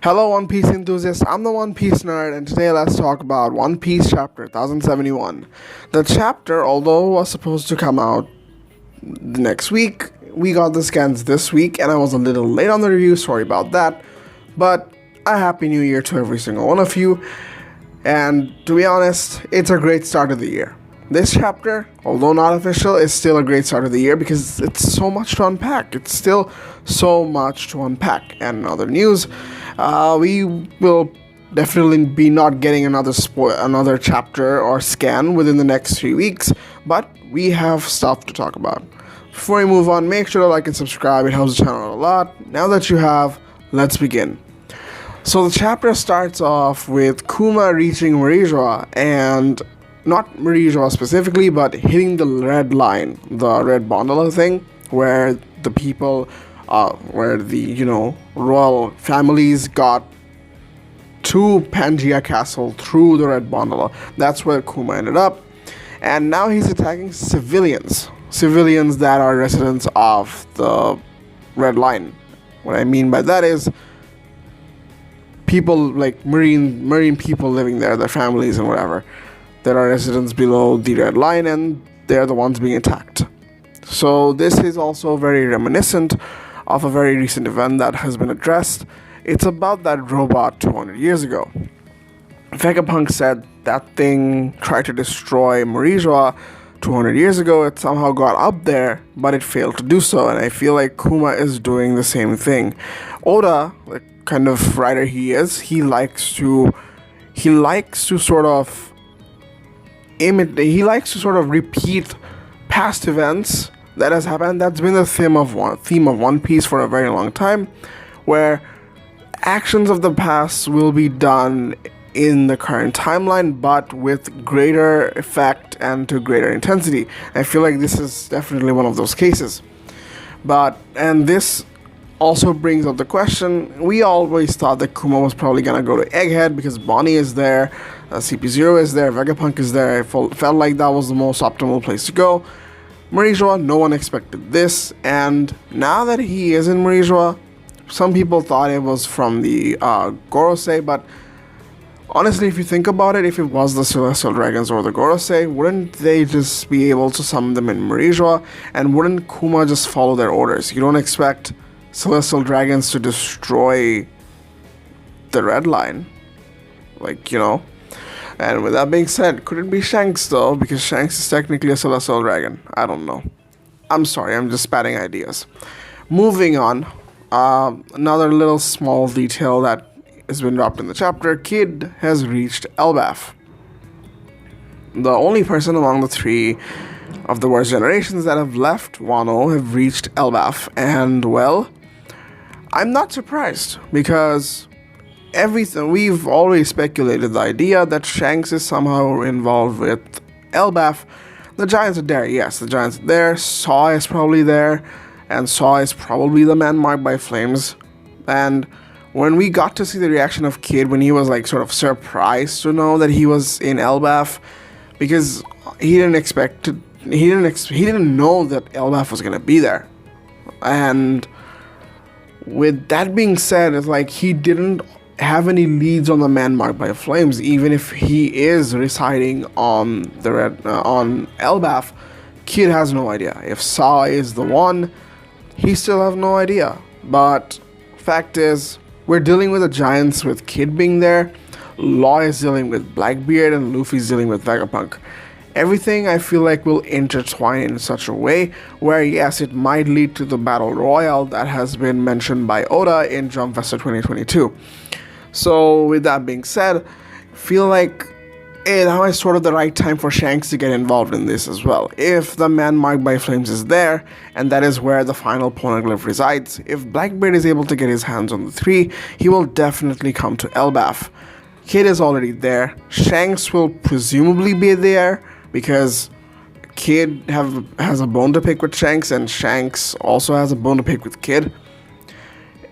Hello, One Piece enthusiasts. I'm the One Piece nerd, and today let's talk about One Piece chapter 1071. The chapter, although was supposed to come out the next week, we got the scans this week, and I was a little late on the review. Sorry about that. But a happy new year to every single one of you. And to be honest, it's a great start of the year. This chapter, although not official, is still a great start of the year because it's so much to unpack. It's still so much to unpack. And in other news, we will definitely be not getting another chapter or scan within the next 3 weeks, but we have stuff to talk about. Before we move on, make sure to like and subscribe. It helps the channel a lot. Now that you have, let's begin. So the chapter starts off with Kuma reaching Marijoa, and not Marijoa specifically, but hitting the red line, the red gondola thing, where the people, where the, royal families got to Pangaea Castle through the red gondola. That's where Kuma ended up. And now he's attacking civilians that are residents of the red line. What I mean by that is people like marine people living there, their families and whatever. There are residents below the red line, and they're the ones being attacked. So this is also very reminiscent of a very recent event that has been addressed. It's about that robot 200 years ago. Vegapunk said that thing tried to destroy Marijoa 200 years ago. It somehow got up there, but it failed to do so, and I feel like Kuma is doing the same thing. Oda, the kind of writer he is, he likes to sort of repeat past events that has happened. That's been the theme of One Piece for a very long time, where actions of the past will be done in the current timeline, but with greater effect and to greater intensity. I feel like this is definitely one of those cases. And this also brings up the question, we always thought that Kuma was probably gonna go to Egghead because Bonnie is there, CP0 is there, Vegapunk is there. I felt like that was the most optimal place to go. Marijoa, no one expected this, and now that he is in Marijoa, some people thought it was from the Gorosei, but honestly, if you think about it, if it was the Celestial Dragons or the Gorosei, wouldn't they just be able to summon them in Marijoa, and wouldn't Kuma just follow their orders? You don't expect Celestial Dragons to destroy the red line, And with that being said, could it be Shanks though? Because Shanks is technically a Celestial Dragon. I don't know. I'm sorry, I'm just spatting ideas. Moving on, another little small detail that has been dropped in the chapter. Kid has reached Elbaf. The only person among the three of the worst generations that have left Wano have reached Elbaf, and well, I'm not surprised because we've always speculated the idea that Shanks is somehow involved with Elbaf. The Giants are there, yes, the Giants are there. Saw is probably there, and Saw is probably the man marked by flames. And when we got to see the reaction of Kid when he was sort of surprised to know that he was in Elbaf, because he didn't know that Elbaf was gonna be there. And with that being said, it's like he didn't have any leads on the man marked by flames, even if he is residing on on Elbaf. Kid has no idea. If Saw is the one, he still have no idea. But fact is, we're dealing with the Giants with Kid being there. Law is dealing with Blackbeard, and Luffy's dealing with Vegapunk. Everything I feel like will intertwine in such a way where yes, it might lead to the battle royale that has been mentioned by Oda in Jump Festa 2022. So with that being said, I feel like now is sort of the right time for Shanks to get involved in this as well. If the man marked by flames is there, and that is where the final poneglyph resides, if Blackbeard is able to get his hands on the three, he will definitely come to Elbaf. Kid is already there. Shanks will presumably be there because Kid has a bone to pick with Shanks, and Shanks also has a bone to pick with Kid.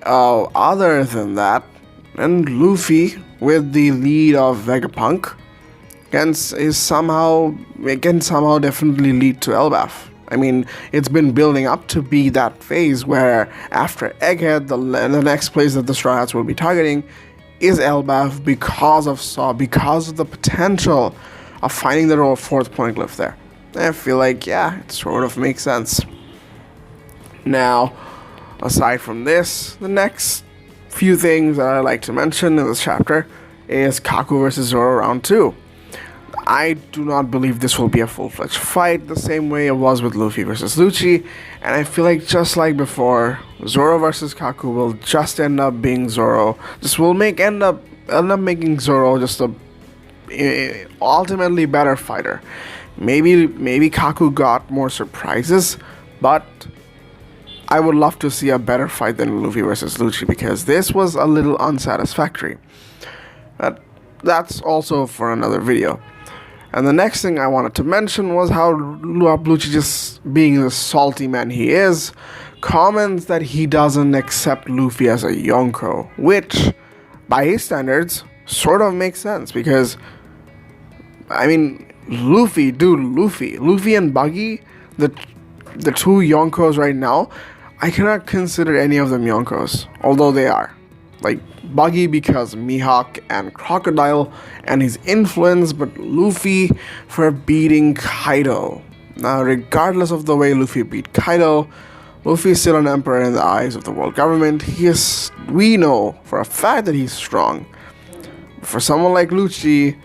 Other than that, and Luffy, with the lead of Vegapunk, can somehow definitely lead to Elbaf. I mean, it's been building up to be that phase where after Egghead, the next place that the Straw Hats will be targeting is Elbaf because of Saw, because of the potential of finding the fourth poneglyph there. I feel like, yeah, it sort of makes sense. Now, aside from this, the next few things that I like to mention in this chapter is Kaku versus Zoro round 2. I do not believe this will be a full-fledged fight the same way it was with Luffy versus Lucci, and I feel like just like before, Zoro versus Kaku will just end up being Zoro. This will end up making Zoro just a ultimately better fighter. Maybe Kaku got more surprises, but I would love to see a better fight than Luffy versus Lucci because this was a little unsatisfactory. But that's also for another video. And the next thing I wanted to mention was how Lucci, just being the salty man he is, comments that he doesn't accept Luffy as a Yonko, which, by his standards, sort of makes sense because, I mean, Luffy and Buggy, the two Yonkos right now, I cannot consider any of them Yonkos, although they are. Like, Buggy because Mihawk and Crocodile and his influence, but Luffy for beating Kaido. Now, regardless of the way Luffy beat Kaido, Luffy is still an emperor in the eyes of the world government. We know for a fact that he's strong. For someone like Lucci,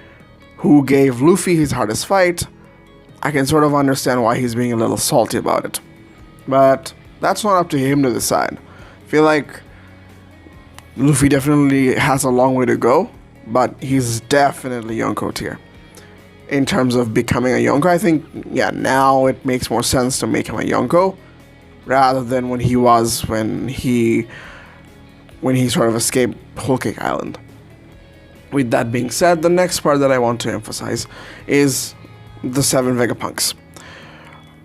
who gave Luffy his hardest fight, I can sort of understand why he's being a little salty about it. But that's not up to him to decide. I feel like Luffy definitely has a long way to go, but he's definitely Yonko tier. In terms of becoming a Yonko, I think, yeah, now it makes more sense to make him a Yonko rather than when he sort of escaped Whole Cake Island. With that being said, the next part that I want to emphasize is the 7 Vegapunks.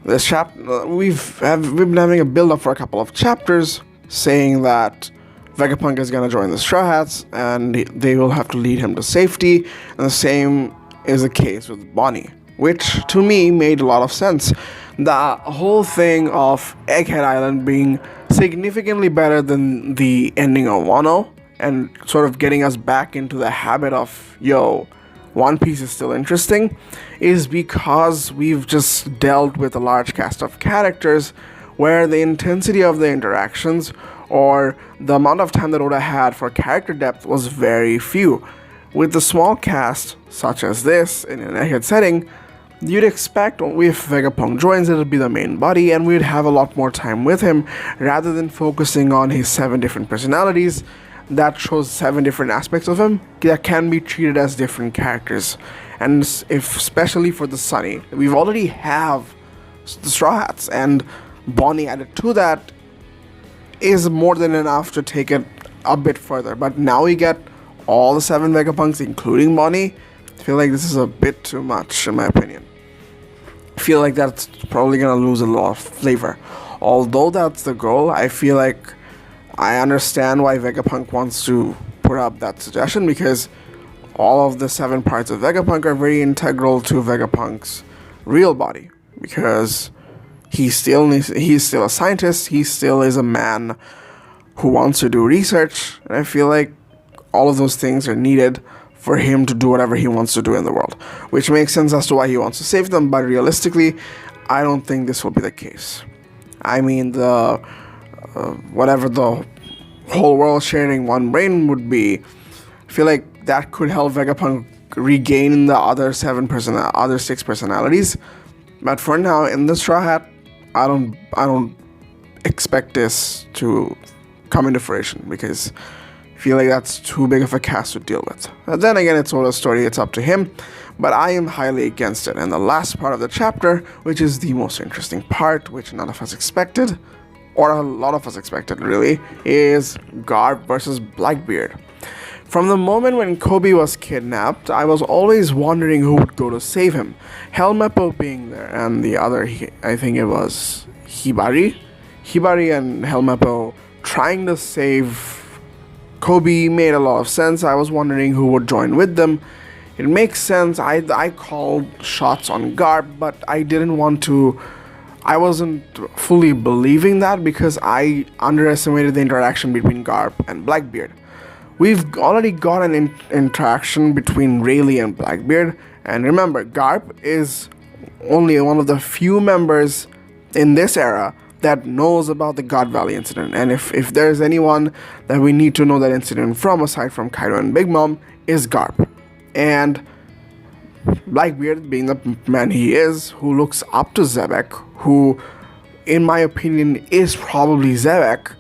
This chapter, we've been having a build-up for a couple of chapters saying that Vegapunk is going to join the Straw Hats and they will have to lead him to safety, and the same is the case with Bonnie, which to me made a lot of sense. The whole thing of Egghead Island being significantly better than the ending of Wano and sort of getting us back into the habit of, yo, One Piece is still interesting, is because we've just dealt with a large cast of characters where the intensity of the interactions or the amount of time that Oda had for character depth was very few. With the small cast, such as this, in an Egghead setting, you'd expect if Vegapunk joins, it'll be the main body, and we'd have a lot more time with him, rather than focusing on his 7 different personalities that shows 7 different aspects of him that can be treated as different characters. And especially for the Sunny, we've already have the Straw Hats, and Bonnie added to that is more than enough to take it a bit further. But now we get all the 7 Vegapunks, including Bonnie. I feel like this is a bit too much, in my opinion. I feel like that's probably gonna lose a lot of flavor. Although that's the goal, I feel like I understand why Vegapunk wants to put up that suggestion, because all of the 7 parts of Vegapunk are very integral to Vegapunk's real body, because he's still a scientist, he still is a man who wants to do research, and I feel like all of those things are needed for him to do whatever he wants to do in the world, which makes sense as to why he wants to save them, but realistically, I don't think this will be the case. I mean, whatever the whole world sharing one brain would be, I feel like that could help Vegapunk regain the other 6 personalities, but for now, in the Straw Hat, I don't expect this to come into fruition, because I feel like that's too big of a cast to deal with. And then again, it's Oda's story, it's up to him, but I am highly against it. And the last part of the chapter, which is the most interesting part, which none of us expected, or a lot of us expected really, is Garp versus Blackbeard. From the moment when Kobe was kidnapped, I was always wondering who would go to save him. Helmeppo being there, and the other, I think it was Hibari and Helmeppo trying to save Kobe made a lot of sense. I was wondering who would join with them. It makes sense. I called shots on Garp, but I didn't want to I wasn't fully believing that because I underestimated the interaction between Garp and Blackbeard. We've already got an interaction between Rayleigh and Blackbeard, and remember, Garp is only one of the few members in this era that knows about the God Valley incident. And if there's anyone that we need to know that incident from, aside from Kaido and Big Mom, is Garp. And Blackbeard, being the man he is, who looks up to Zebek, who, in my opinion, is probably Zebek,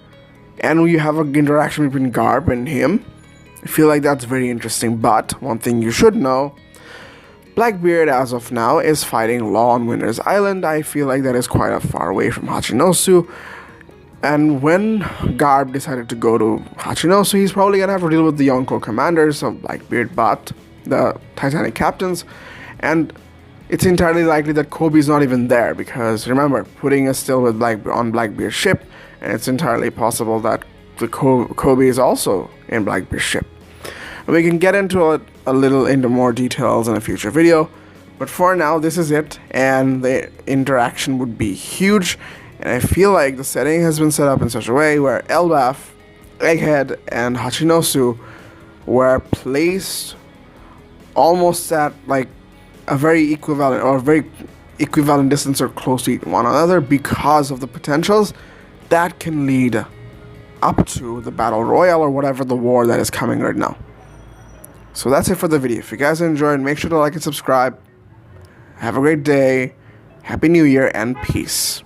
and we have an interaction between Garp and him. I feel like that's very interesting. But one thing you should know, Blackbeard, as of now, is fighting Law on Winter's Island. I feel like that is quite a far away from Hachinosu. And when Garp decided to go to Hachinosu, he's probably going to have to deal with the Yonko commanders of Blackbeard, but the Titanic captains. And it's entirely likely that Kobe's not even there, because remember, Pudding is still with on Blackbeard's ship, and it's entirely possible that the Kobe is also in Blackbeard's ship. And we can get into a little into more details in a future video, but for now this is it, and the interaction would be huge. And I feel like the setting has been set up in such a way where Elbaf, Egghead, and Hachinosu were placed almost at like a very equivalent distance or close to one another because of the potentials that can lead up to the Battle Royale or whatever the war that is coming right now. So that's it for the video. If you guys enjoyed, make sure to like and subscribe. Have a great day. Happy New Year and peace.